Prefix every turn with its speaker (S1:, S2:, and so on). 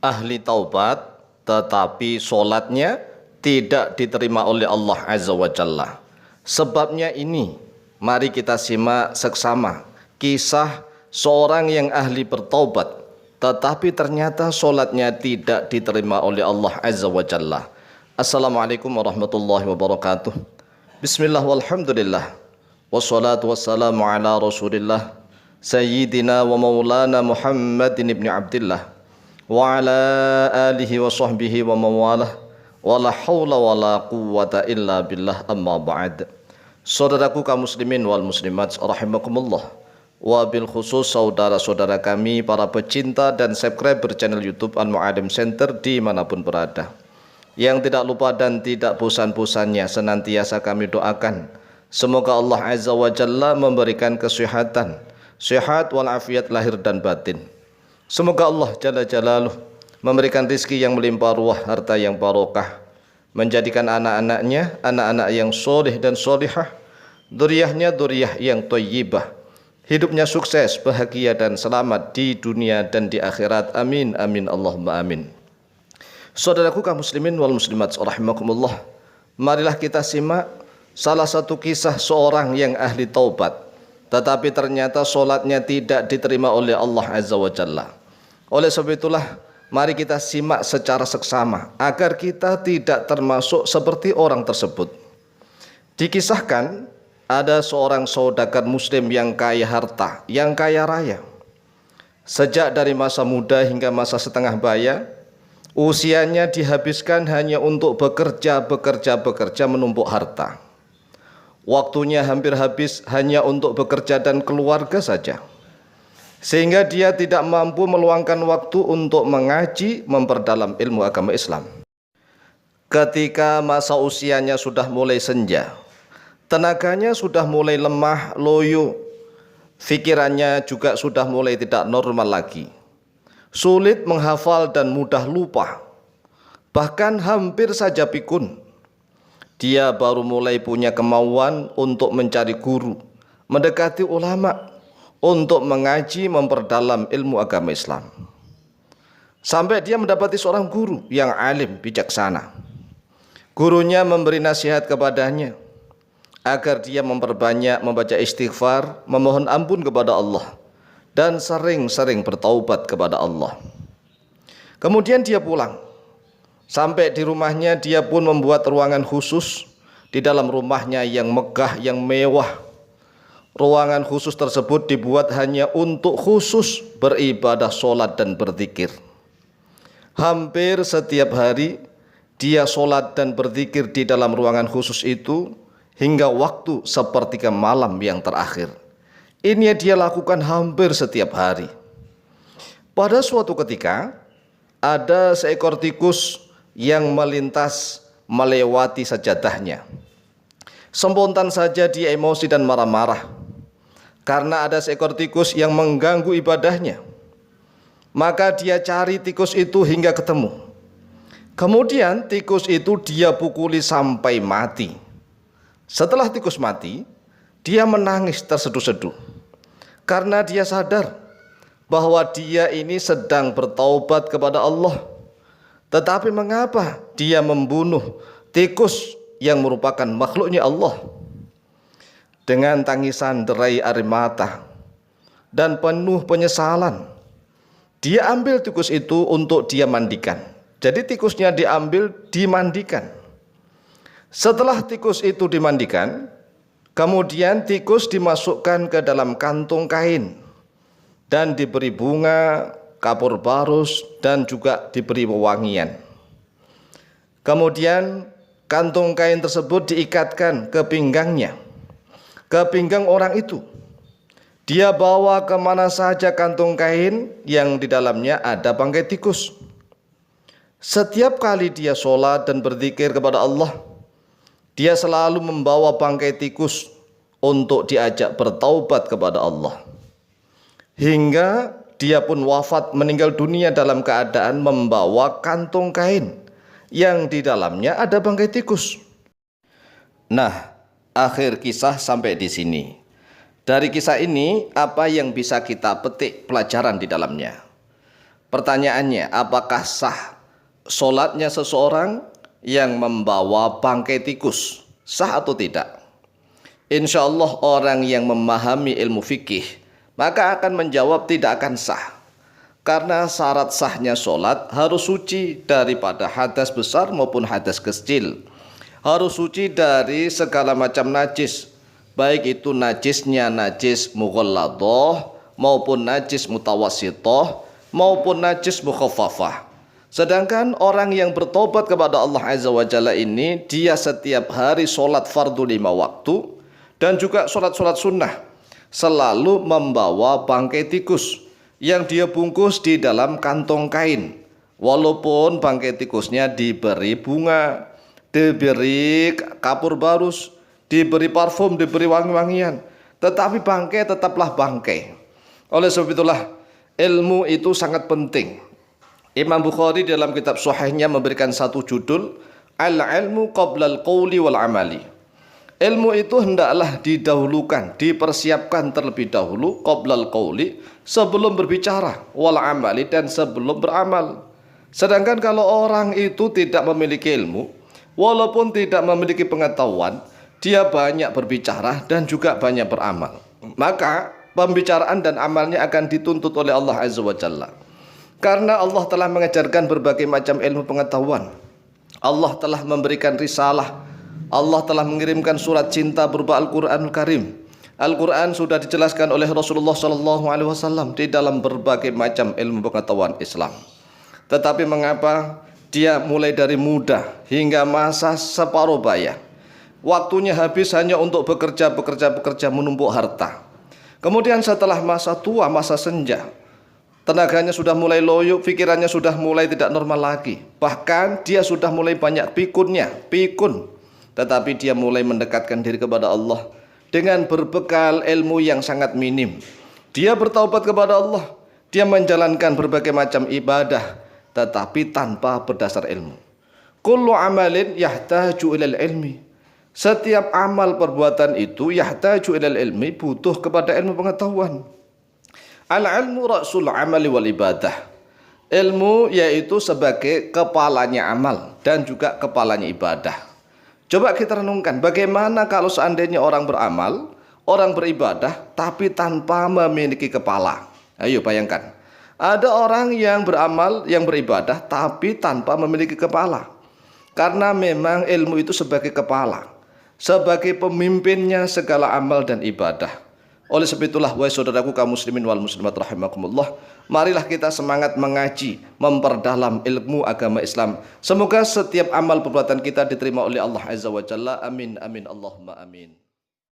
S1: ahli taubat tetapi sholatnya tidak diterima oleh Allah Azza wa Jalla. Sebabnya ini, mari kita simak seksama kisah seorang yang ahli bertaubat tetapi ternyata sholatnya tidak diterima oleh Allah Azza wa Jalla. Assalamualaikum warahmatullahi wabarakatuh. Bismillah walhamdulillah, wassalatu wassalamu ala rasulillah Sayyidina wa maulana Muhammadin ibn Abdillah wa ala alihi wa sahbihi wa mawalah wa la hawla wa la quwwata illa billah, amma ba'd. Saudaraku kaum muslimin wal muslimat rahimakumullah, wa bil khusus saudara-saudara kami para pecinta dan subscriber channel YouTube Al-Mu'allim Center dimanapun berada, yang tidak lupa dan tidak bosan-bosannya senantiasa kami doakan semoga Allah Azza wa Jalla memberikan kesehatan, sehat walafiat lahir dan batin. Semoga Allah Jalla Jalaluh memberikan rizki yang melimpah ruah, harta yang barokah, menjadikan anak-anaknya anak-anak yang soleh dan solihah, dzurriyyahnya dzurriyyah yang thayyibah, hidupnya sukses, bahagia dan selamat di dunia dan di akhirat. Amin amin Allahumma amin. Saudaraku kaum muslimin wal muslimat rahimakumullah, marilah kita simak salah satu kisah seorang yang ahli taubat tetapi ternyata solatnya tidak diterima oleh Allah Azza wa Jalla. Oleh sebab itulah mari kita simak secara seksama agar kita tidak termasuk seperti orang tersebut. Dikisahkan ada seorang saudagar muslim yang kaya harta, yang kaya raya. Sejak dari masa muda hingga masa setengah baya, usianya dihabiskan hanya untuk bekerja menumpuk harta. Waktunya hampir habis hanya untuk bekerja dan keluarga saja, sehingga dia tidak mampu meluangkan waktu untuk mengaji, memperdalam ilmu agama Islam. Ketika masa usianya sudah mulai senja, tenaganya sudah mulai lemah, loyo, pikirannya juga sudah mulai tidak normal lagi, sulit menghafal dan mudah lupa, bahkan hampir saja pikun. Dia baru mulai punya kemauan untuk mencari guru, mendekati ulama, untuk mengaji, memperdalam ilmu agama Islam. Sampai dia mendapati seorang guru yang alim, bijaksana. Gurunya memberi nasihat kepadanya agar dia memperbanyak membaca istighfar, memohon ampun kepada Allah, dan sering-sering bertaubat kepada Allah. Kemudian dia pulang. Sampai di rumahnya dia pun membuat ruangan khusus di dalam rumahnya yang megah, yang mewah. Ruangan khusus tersebut dibuat hanya untuk khusus beribadah, sholat dan berzikir. Hampir setiap hari dia sholat dan berzikir di dalam ruangan khusus itu hingga waktu sepertiga malam yang terakhir. Ini dia lakukan hampir setiap hari. Pada suatu ketika ada seekor tikus yang melintas melewati sajadahnya. Spontan saja dia emosi dan marah-marah karena ada seekor tikus yang mengganggu ibadahnya. Maka dia cari tikus itu hingga ketemu. Kemudian tikus itu dia pukuli sampai mati. Setelah tikus mati, dia menangis terseduh-seduh karena dia sadar bahwa dia ini sedang bertaubat kepada Allah. Tetapi mengapa dia membunuh tikus yang merupakan makhluknya Allah? Dengan tangisan derai air mata dan penuh penyesalan, dia ambil tikus itu untuk dia mandikan. Jadi tikusnya diambil, dimandikan. Setelah tikus itu dimandikan, kemudian tikus dimasukkan ke dalam kantung kain dan diberi bunga, kapur barus, dan juga diberi wewangian. Kemudian kantung kain tersebut diikatkan ke pinggangnya, ke pinggang orang itu. Dia bawa kemana saja kantung kain yang di dalamnya ada bangkai tikus. Setiap kali dia sholat dan berzikir kepada Allah, dia selalu membawa bangkai tikus untuk diajak bertaubat kepada Allah. Hingga dia pun wafat, meninggal dunia dalam keadaan membawa kantung kain yang di dalamnya ada bangkai tikus. Nah, akhir kisah sampai di sini. Dari kisah ini, apa yang bisa kita petik pelajaran di dalamnya? Pertanyaannya, apakah sah solatnya seseorang yang membawa bangkai tikus? Sah atau tidak? Insya Allah orang yang memahami ilmu fikih maka akan menjawab tidak akan sah. Karena syarat sahnya solat harus suci daripada hadas besar maupun hadas kecil. Harus suci dari segala macam najis, baik itu najisnya najis mughalladah maupun najis mutawassithah maupun najis mukhaffafah. Sedangkan orang yang bertobat kepada Allah Azza wa Jalla ini, dia setiap hari solat fardu 5 waktu dan juga solat-solat sunnah selalu membawa bangkai tikus yang dia bungkus di dalam kantong kain. Walaupun bangkai tikusnya diberi bunga, diberi kapur barus, diberi parfum, diberi wangi-wangian, tetapi bangkai tetaplah bangkai. Oleh sebab itulah ilmu itu sangat penting. Imam Bukhari dalam kitab Sahihnya memberikan satu judul, Al-ilmu qabla al-qawli wal amali. Ilmu itu hendaklah didahulukan, dipersiapkan terlebih dahulu, qabla al-qawli, sebelum berbicara, wal amali, dan sebelum beramal. Sedangkan kalau orang itu tidak memiliki ilmu, walaupun tidak memiliki pengetahuan, dia banyak berbicara dan juga banyak beramal, maka pembicaraan dan amalnya akan dituntut oleh Allah Azza wa Jalla. Karena Allah telah mengajarkan berbagai macam ilmu pengetahuan. Allah telah memberikan risalah. Allah telah mengirimkan surat cinta berupa Al-Quranul Karim. Al-Quran sudah dijelaskan oleh Rasulullah SAW di dalam berbagai macam ilmu pengetahuan Islam. Tetapi mengapa dia mulai dari muda hingga masa separuh baya, waktunya habis hanya untuk bekerja menumpuk harta. Kemudian setelah masa tua, masa senja, tenaganya sudah mulai loyo, pikirannya sudah mulai tidak normal lagi. Bahkan dia sudah mulai banyak pikun. Tetapi dia mulai mendekatkan diri kepada Allah dengan berbekal ilmu yang sangat minim. Dia bertaubat kepada Allah, dia menjalankan berbagai macam ibadah, tetapi tanpa berdasar ilmu. Kullu amalin yahtaju ilal ilmi. Setiap amal perbuatan itu yahtaju ilal ilmi, butuh kepada ilmu pengetahuan. Al-ilmu ra'sul amali wal ibadah. Ilmu yaitu sebagai kepalanya amal dan juga kepalanya ibadah. Coba kita renungkan, bagaimana kalau seandainya orang beramal, orang beribadah, tapi tanpa memiliki kepala. Ayo bayangkan, ada orang yang beramal, yang beribadah, tapi tanpa memiliki kepala. Karena memang ilmu itu sebagai kepala, sebagai pemimpinnya segala amal dan ibadah. Oleh sebab itulah, wahai saudaraku kaum muslimin wal muslimat rahimakumullah, marilah kita semangat mengaji, memperdalam ilmu agama Islam. Semoga setiap amal perbuatan kita diterima oleh Allah Azza wa Jalla. Amin, amin, Allahumma amin.